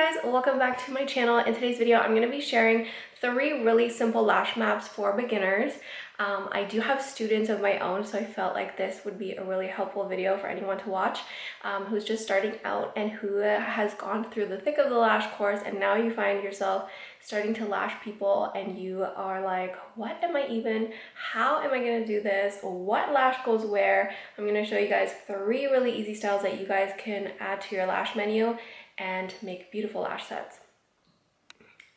guys, welcome back to my channel. In today's video, I'm going to be sharing 3 really simple lash maps for beginners. I do have students of my own, so I felt like this would be a really helpful video for anyone to watch who's just starting out and who has gone through the thick of the lash course, and now you find yourself starting to lash people and you are like, what am I even, how am I going to do this? What lash goes where? I'm going to show you guys 3 really easy styles that you guys can add to your lash menu and make beautiful lash sets.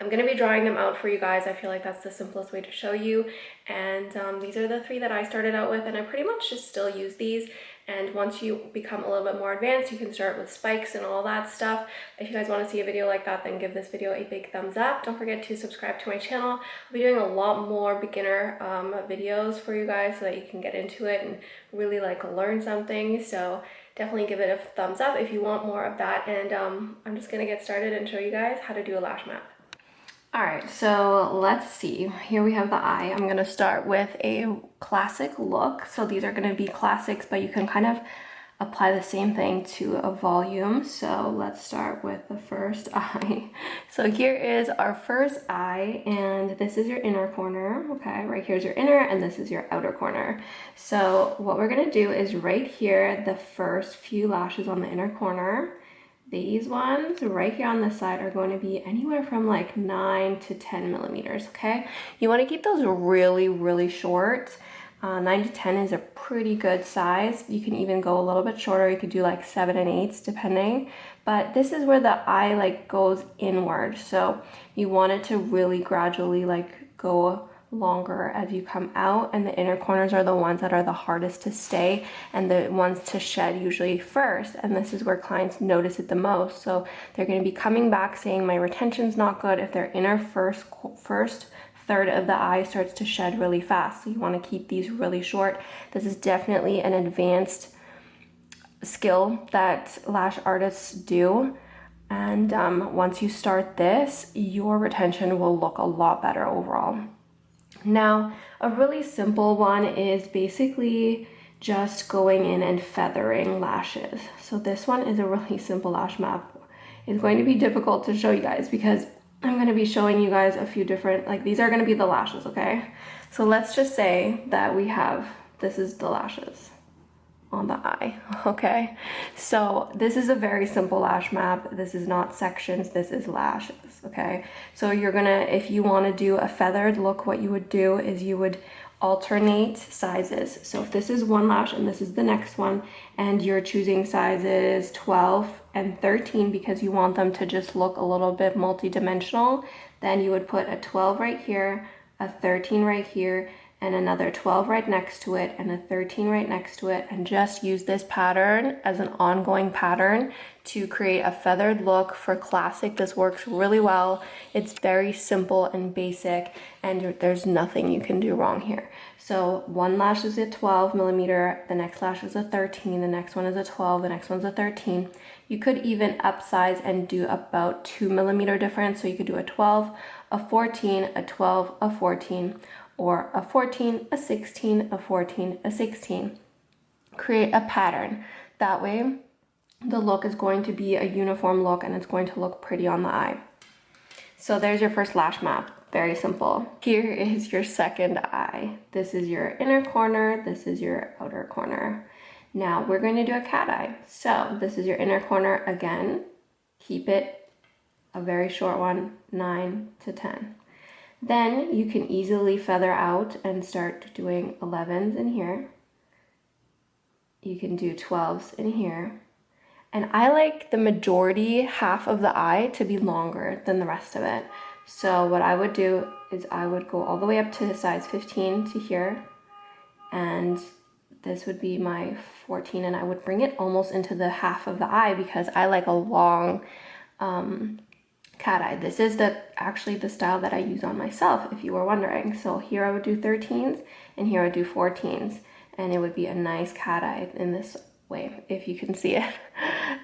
I'm going to be drawing them out for you guys. I feel like that's the simplest way to show you, and these are the 3 that I started out with, and I pretty much just still use these. And once you become a little bit more advanced, you can start with spikes and all that stuff. If you guys want to see a video like that, then give this video a big thumbs up. Don't forget to subscribe to my channel. I'll be doing a lot more beginner videos for you guys so that you can get into it and really like learn something. So definitely give it a thumbs up if you want more of that. And I'm just gonna get started and show you guys how to do a lash map. All right, so let's see. Here we have the eye. I'm gonna start with a classic look. So these are gonna be classics, but you can kind of apply the same thing to a volume. So let's start with the first eye. So here is our first eye, and this is your inner corner. Okay, right here's your inner, and this is your outer corner. So what we're gonna do is right here, the first few lashes on the inner corner, these ones right here on this side are going to be anywhere from like 9 to 10 millimeters, okay? You want to keep those really, really short. 9 to 10 is a pretty good size. You can even go a little bit shorter. You could do like 7 and 8s depending. But this is where the eye like goes inward. So you want it to really gradually like go longer as you come out, and the inner corners are the ones that are the hardest to stay and the ones to shed usually first, and this is where clients notice it the most. So they're going to be coming back saying my retention's not good if their inner first third of the eye starts to shed really fast. So you want to keep these really short. This is definitely an advanced skill that lash artists do, and once you start this, your retention will look a lot better overall. Now, a really simple one is basically just going in and feathering lashes. So this one is a really simple lash map. It's going to be difficult to show you guys because I'm going to be showing you guys a few different, like these are going to be the lashes, okay? So let's just say that we have, this is the lashes on the eye, okay? So this is a very simple lash map. This is not sections, this is lashes, okay? So you're gonna, if you wanna do a feathered look, what you would do is you would alternate sizes. So if this is one lash and this is the next one, and you're choosing sizes 12 and 13 because you want them to just look a little bit multi-dimensional, then you would put a 12 right here, a 13 right here, and another 12 right next to it, and a 13 right next to it, and just use this pattern as an ongoing pattern to create a feathered look for classic. This works really well. It's very simple and basic, and there's nothing you can do wrong here. So one lash is a 12 millimeter, the next lash is a 13, the next one is a 12, the next one's a 13. You could even upsize and do about 2 millimeter difference. So you could do a 12, a 14, a 12, a 14, or a 14, a 16, a 14, a 16. Create a pattern. That way, the look is going to be a uniform look and it's going to look pretty on the eye. So there's your first lash map. Very simple. Here is your second eye. This is your inner corner. This is your outer corner. Now we're going to do a cat eye. So this is your inner corner again. Keep it a very short one, 9 to 10. Then you can easily feather out and start doing 11s in here. You can do 12s in here. And I like the majority, half of the eye, to be longer than the rest of it. So what I would do is I would go all the way up to size 15 to here. And this would be my 14, and I would bring it almost into the half of the eye because I like a long cat eye. This is actually the style that I use on myself, if you were wondering. So here I would do 13s, and here I would do 14s, and it would be a nice cat eye in this way, if you can see it.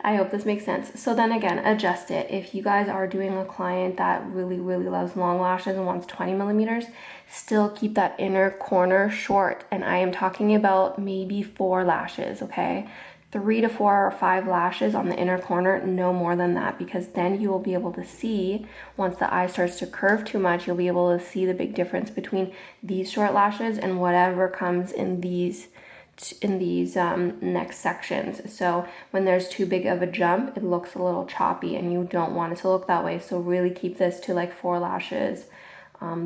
I hope this makes sense. So then again, adjust it. If you guys are doing a client that really, really loves long lashes and wants 20 millimeters, still keep that inner corner short. And I am talking about maybe 4 lashes, okay? 3 to 4 or 5 lashes on the inner corner, no more than that, because then you will be able to see, once the eye starts to curve too much, you'll be able to see the big difference between these short lashes and whatever comes in these next sections. So when there's too big of a jump, it looks a little choppy and you don't want it to look that way. So really keep this to like 4 lashes,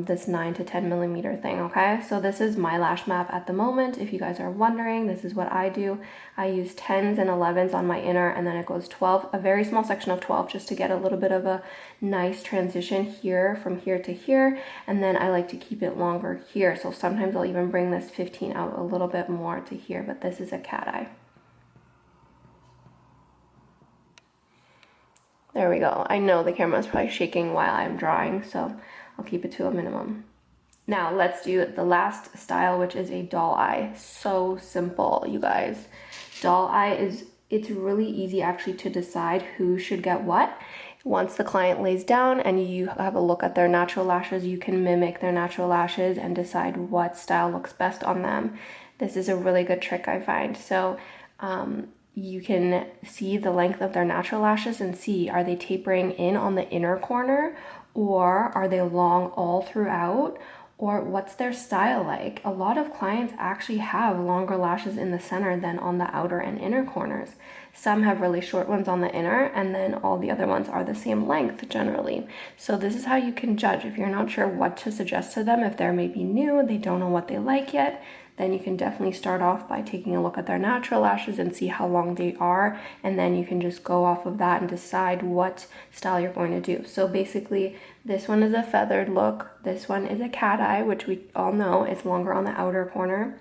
this 9 to 10 millimeter thing. Okay, so this is my lash map at the moment. If you guys are wondering, this is what I do. I use 10s and 11s on my inner, and then it goes 12, a very small section of 12, just to get a little bit of a nice transition here from here to here. And then I like to keep it longer here, so sometimes I'll even bring this 15 out a little bit more to here, but this is a cat eye. There we go. I know the camera is probably shaking while I'm drawing, so I'll keep it to a minimum. Now let's do the last style, which is a doll eye. So simple, you guys. Doll eye it's really easy actually to decide who should get what. Once the client lays down and you have a look at their natural lashes, you can mimic their natural lashes and decide what style looks best on them. This is a really good trick, I find. So you can see the length of their natural lashes and see, are they tapering in on the inner corner, or are they long all throughout, or what's their style like? A lot of clients actually have longer lashes in the center than on the outer and inner corners. Some have really short ones on the inner, and then all the other ones are the same length generally. So this is how you can judge. If you're not sure what to suggest to them, if they're maybe new, they don't know what they like yet, then you can definitely start off by taking a look at their natural lashes and see how long they are, and then you can just go off of that and decide what style you're going to do. So basically, this one is a feathered look, this one is a cat eye, which we all know is longer on the outer corner.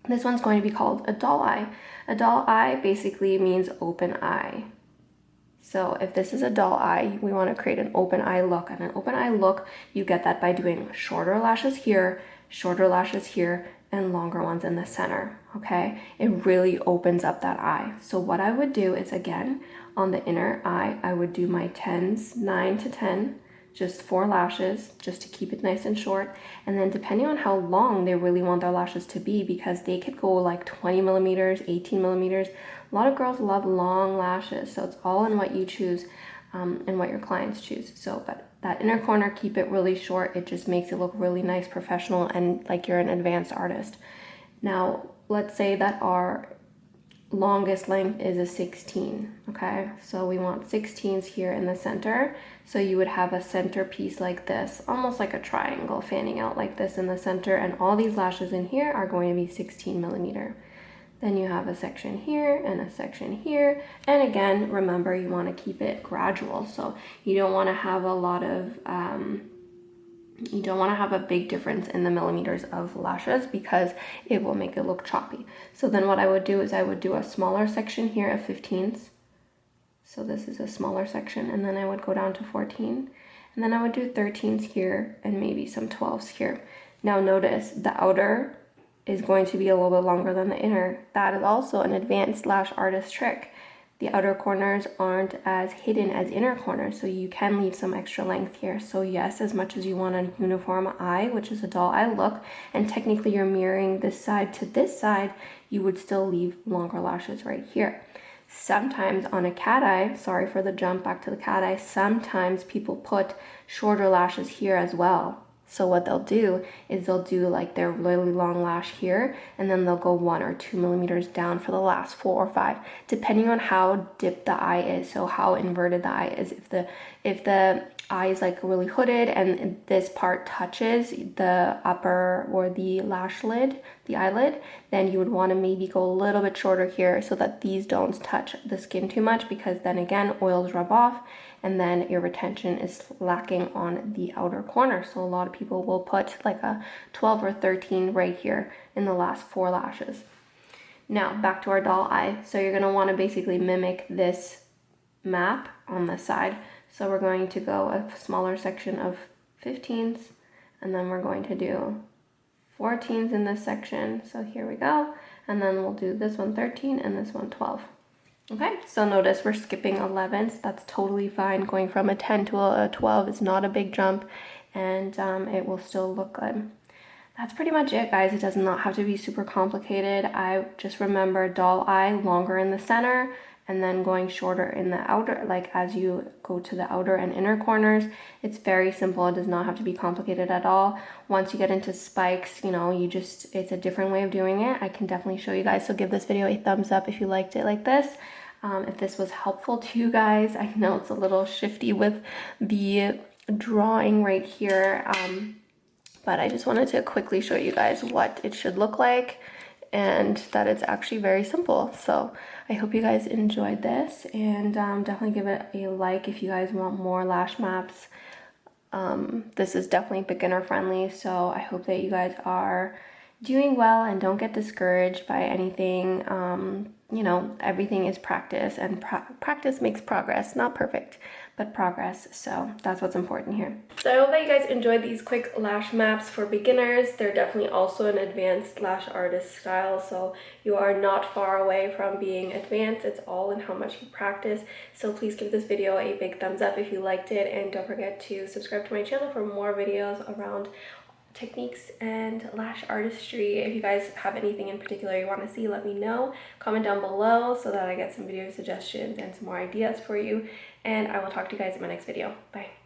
This one's going to be called a doll eye. A doll eye basically means open eye. So if this is a doll eye, we want to create an open eye look. And an open eye look, you get that by doing shorter lashes here, and longer ones in the center, okay? It really opens up that eye. So what I would do is, again, on the inner eye, I would do my 10s, 9 to 10, just 4 lashes, just to keep it nice and short. And then depending on how long they really want their lashes to be, because they could go like 20 millimeters, 18 millimeters. A lot of girls love long lashes, so it's all in what you choose and what your clients choose. So, but that inner corner, keep it really short. It just makes it look really nice, professional, and like you're an advanced artist. Now, let's say that our longest length is a 16, okay? So we want 16s here in the center. So you would have a center piece like this, almost like a triangle fanning out like this in the center, and all these lashes in here are going to be 16 millimeter. Then you have a section here and a section here. And again, remember, you want to keep it gradual. So you don't want to have a lot of, you don't want to have a big difference in the millimeters of lashes, because it will make it look choppy. So then what I would do is I would do a smaller section here of 15s. So this is a smaller section, and then I would go down to 14. And then I would do 13s here and maybe some 12s here. Now notice the outer is going to be a little bit longer than the inner. That is also an advanced lash artist trick. The outer corners aren't as hidden as inner corners, so you can leave some extra length here. So yes, as much as you want a uniform eye, which is a doll eye look, and technically you're mirroring this side to this side, you would still leave longer lashes right here. Sometimes on a cat eye, sorry for the jump back to the cat eye, sometimes people put shorter lashes here as well. So what they'll do is they'll do like their really long lash here, and then they'll go 1 or 2 millimeters down for the last 4 or 5, depending on how dipped the eye is, so how inverted the eye is. If the eye is like really hooded and this part touches the upper or the lash lid, the eyelid, then you would want to maybe go a little bit shorter here so that these don't touch the skin too much, because then again, oils rub off and then your retention is lacking on the outer corner. So a lot of people will put like a 12 or 13 right here in the last 4 lashes. Now back to our doll eye. So you're going to want to basically mimic this map on the side. So we're going to go a smaller section of 15s, and then we're going to do 14s in this section. So here we go. And then we'll do this one 13 and this one 12. Okay, so notice we're skipping 11s. That's totally fine. Going from a 10 to a 12 is not a big jump, and it will still look good. that's pretty much it, guys. It does not have to be super complicated. I just remember doll eye longer in the center and then going shorter in the outer, like as you go to the outer and inner corners. It's very simple. It does not have to be complicated at all. Once you get into spikes, you know, it's a different way of doing it. I can definitely show you guys. So give this video a thumbs up if you liked it like this. If this was helpful to you guys. I know it's a little shifty with the drawing right here. But I just wanted to quickly show you guys what it should look like and that it's actually very simple. So I hope you guys enjoyed this, and definitely give it a like if you guys want more lash maps. This is definitely beginner friendly, so I hope that you guys are doing well and don't get discouraged by anything. You know, everything is practice, and practice makes progress. Not perfect, but progress. So that's what's important here. So I hope that you guys enjoyed these quick lash maps for beginners. They're definitely also an advanced lash artist style, so you are not far away from being advanced. It's all in how much you practice. So please give this video a big thumbs up if you liked it, and don't forget to subscribe to my channel for more videos around techniques and lash artistry. If you guys have anything in particular you want to see, let me know. Comment down below so that I get some video suggestions and some more ideas for you, and I will talk to you guys in my next video. Bye.